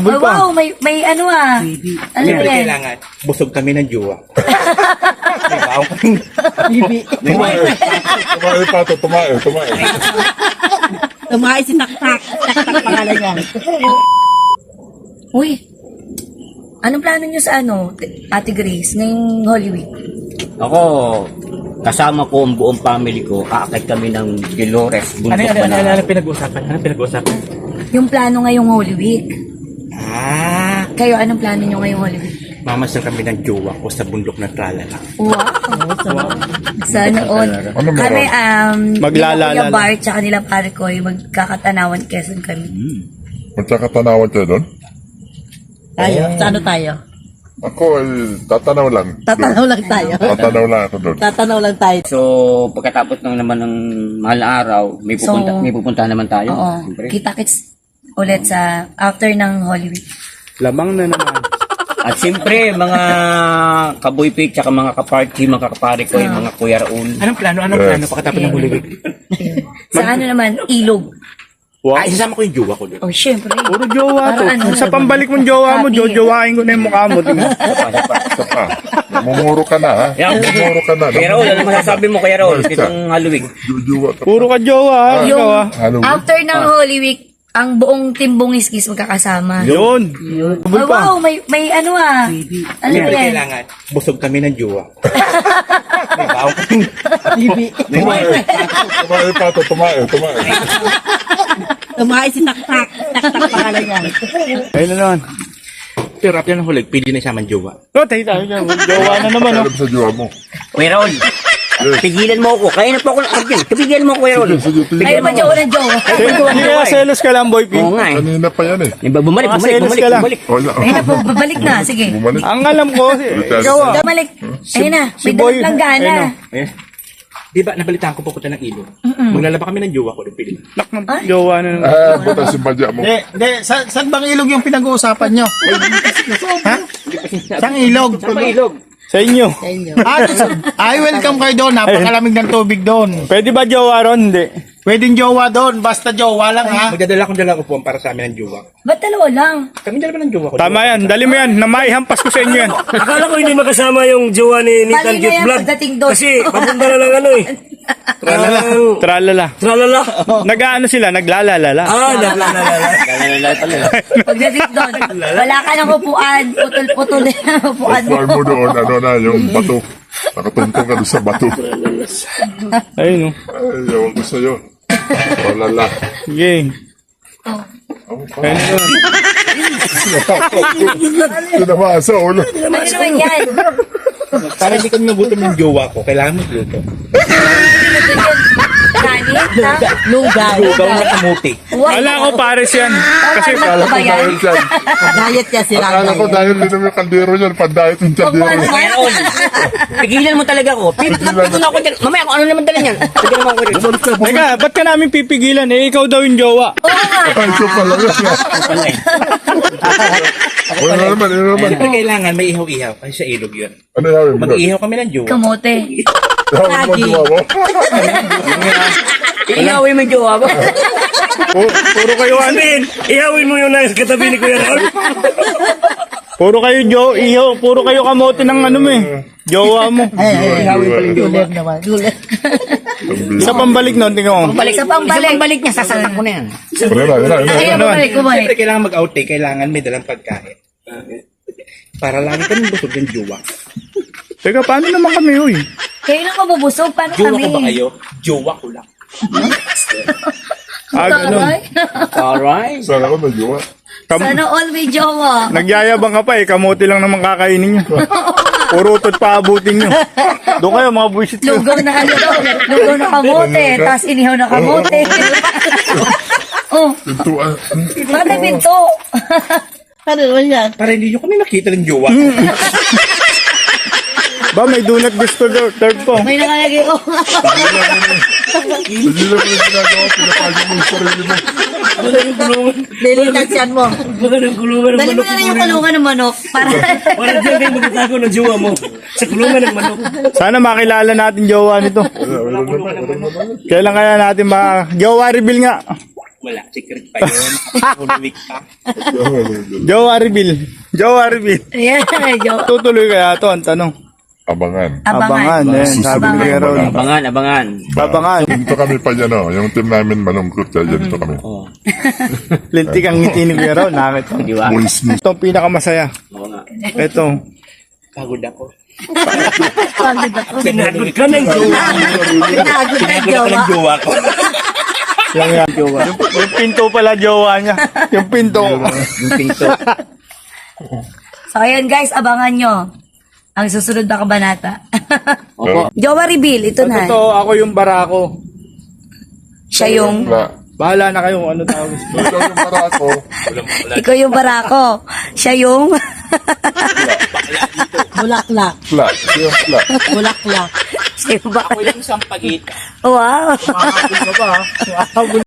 Habol Oh, pa. wow, may ano ah. Ano Siyempre yan? kailangan, busog kami ng jowa. Diba? Tumae pa ito, tumae. Tumae si Taktak. Taktak pangalan yan. Uy, anong plano nyo sa ano, Ate Grace, ngayong Holy Week? Ako, kasama ko ang buong family ko, aakit kami ng Dolores, Bundok Banahaw. Ano pinag-uusapan? Yung plano ngayong Holy Week. Ah, Kayo, anong plano nyo ngayong Holy Week? mamasal kami ng jowa ko sa bundok ng Tralala. Wow. Sana all. Ano meron? Kami, Maglalala nila lang. Kuya Bart, tsaka nila pare ko, magkakatanawan Quezon kami. Magkakatanawan kayo doon? Tayo. Sa ano tayo? Ako ay tatanaw lang. Tatanaw lang tayo. Tatanaw lang ako doon. Tatanaw lang tayo. So, pagkatapos ng naman ng mahal na araw, may pupuntahan naman tayo. Oo. Siyempre. Kita-kits ulit sa after ng Holy Week. Lamang na naman. At siyempre, mga kaboypik, tsaka mga kaparty, mga kapare ko, yung mga Kuya Raul. Anong plano pagkatapos ng Holy Week? Ayun. Sa ano naman, ilog. Wow. Ah, isasama ko yung jowa ko doon. Oh, syempre. Puro jowa to. Para ano, Sa pambalik mong jowa mo, happy. jojowain ko na yung mukha mo. Tingnan. Ito pa. Mumuro ka na, ha? Yeah. Mumuro ka na. Kuya Raul, ano masasabi mo, Kuya Raul, itong Halloween? Jujuwa ka pa. Puro ka jowa, ha? Yung Ikaw, ha? Halloween. after ng Holy Week, ang buong team Bungis-Gis magkakasama. Yun. Habol Oh, pa. wow, may ano ah. Ano Siyempre yan? kailangan, busog kami ng jowa. Diba? Tumae pa ito, tumae. Tumae si Taktak. Taktak pangalan yan. Ayun na naman. Pero after ng Holy Week, pwede na siya man jowa. Oh, tayo dyan. Jowa na naman, oh. Alam sa jowa mo. Kuya Raul, pigilan mo ako. Kaya na po ako nakagyan. Pigilan mo ako, Kuya Raul. Sige, Ay, naman jowa ng jowa. Hindi kaya selos ka lang, boy. Oo nga eh. kanina pa yan eh. Bumalik. Selos ka lang. Wala. Ayun na po, babalik na. Sige. Bumalik. Ang alam ko, ikaw, ah. Bumalik. Ayun na, si may Boy- dalang gana. Eh, di ba, nabalitaan ko pupunta ng ilog. Maglalaba kami ng jowa ko doon, pwede na. Jowa na naman. Butas yung badya mo. Hindi. Saan bang ilog yung pinag-uusapan nyo? Ha? Saan ilog? Sa inyo. Ay, welcome kayo doon. Napakalamig ng tubig doon. Pwede ba jowa ron? Hindi. Pwedeng jowa doon. Basta jowa lang, ha? Magdadala akong dala upuan para sa amin ng jowa. Ba't dalawa lang? Kami dalawa ng jowa ko. Tama yan. Dali mo yan. Namaihampas ko sa inyo yan. Akala ko hindi makasama yung jowa ni Bali na Target yan Vlog. pagdating doon. Kasi papunta na lang ano eh. Tralala. Tralala. Tralala. Nag-ano sila? Naglalalala. Nalalala. Pagdating doon, wala ka ng upuan. Putol-putol na yung upuan mo. Floor mo doon, ano na, yung bato. Nakatuntong ka doon sa bato. Ayun, oh. Ay, ewan ko sa'yo. Walala. Sige. Ayun na. Tinamaan sa ulo. Ano naman yan? Para hindi kami nagutom ng jowa ko, kailangan magluto. Ganit, ha? Lugay. Lugaw na kamuti. Wala ko pares yan. Kasi Tama ba yan? Dahil dyan. Diet yan sila. Akala ko dahil din yung kaldero niyan, pandayat yung kaldero. Kuya Raul, pigilan mo talaga ako. Pigilan ako dyan. Mamaya kung ano naman dala niyan. Pigilan mo ako rin. Teka, ba't ka namin pipigilan? Eh, ikaw daw yung jowa. Oo nga. Ay, ito pala yun. Wala naman, ano naman. Siyempre kailangan may ihaw-ihaw. Kasi sa ilog yun. Ano yawin mo doon? Mag-ihaw kami ng jowa. Kamote. Yawin mo jowa mo? Iinawin mo yung jowa mo. Puro kayo ano? Sabihin, ihawin mo yung nasa katabi ni Kuya Raul. Puro kayo puro kayo kamote ng ano mo eh. Jowa mo. Guler naman. Guler. Sa pambalik nun, tingnan mo. Sa pambalik. Balik niya, sasalak ko na yan. Ayun, bumalik. Siyempre kailangan mag-outtake, kailangan may dalang pagkain. Para lagi kami busog ng jowa. Teka, paano naman kami, uy? Kayo lang mabubusog. Paano Jowa kami? ko ba kayo? Jowa ko lang. Ganun. Alright. Sana ko na jowa. Sana all may jowa. Nagyayabang ka pa eh, kamote lang naman kakainin nyo. Puro utot pa abutin nyo. Doon kayo, mga buwisit nyo. Lugaw na ano daw. Lugaw na kamote. Tapos inihaw na kamote. Oh, Pintuan. bakit may pinto? Ano naman yan? Para hindi nyo kami makita ng jowa. Ba, may donut gusto daw, third po. May nakalagay ko. Hindi na pala ginagawa, pinapagin mo yung sarili mo. Lilitas yan mo. Baka ng kulungan ng Dali mo manok. na lang yung kulungan ng manok. Para Para dyan kayo magtatago ng jowa mo. Sa kulungan ng manok. Sana makilala natin jowa nito. Wala naman. Kailan kaya natin jowa reveal nga. Wala, secret pa yun. Week pa. Jowa reveal. Jowa reveal. Ayan, joke. Tutuloy kaya to ang tanong. Abangan. Abangan. Yan, sabi ni Kuya Ron. Abangan, abangan. Abangan. Dito kami pa yan, yung team namin malungkot kaya dito kami. Oo. Lintik ang ngiti ni Kuya Ron. Nakita. Di ba? Boys ni Ito ang pinakamasaya. Oo nga. Ito. Pagod ako. Pagod ako. Pinagod ka ng jowa. Pinagod na Pagod ako jowa. ng jowa ko. Yung, yung pinto pala jowa niya. Yung pinto. Yung pinto. So, ayan guys, abangan nyo. Ang susunod na kabanata. Opo. Jowa reveal, ito na. Ito, ako yung barako. Siya yung, Wala. Bahala na kayo kung ano tawag. Ikaw yung para ako. ikaw yung barako. Siya yung, Bulaklak. Flat. Siya yung flat. Bulaklak. siya yung Ako yung sampagita. Wow. Makakapin ka ba?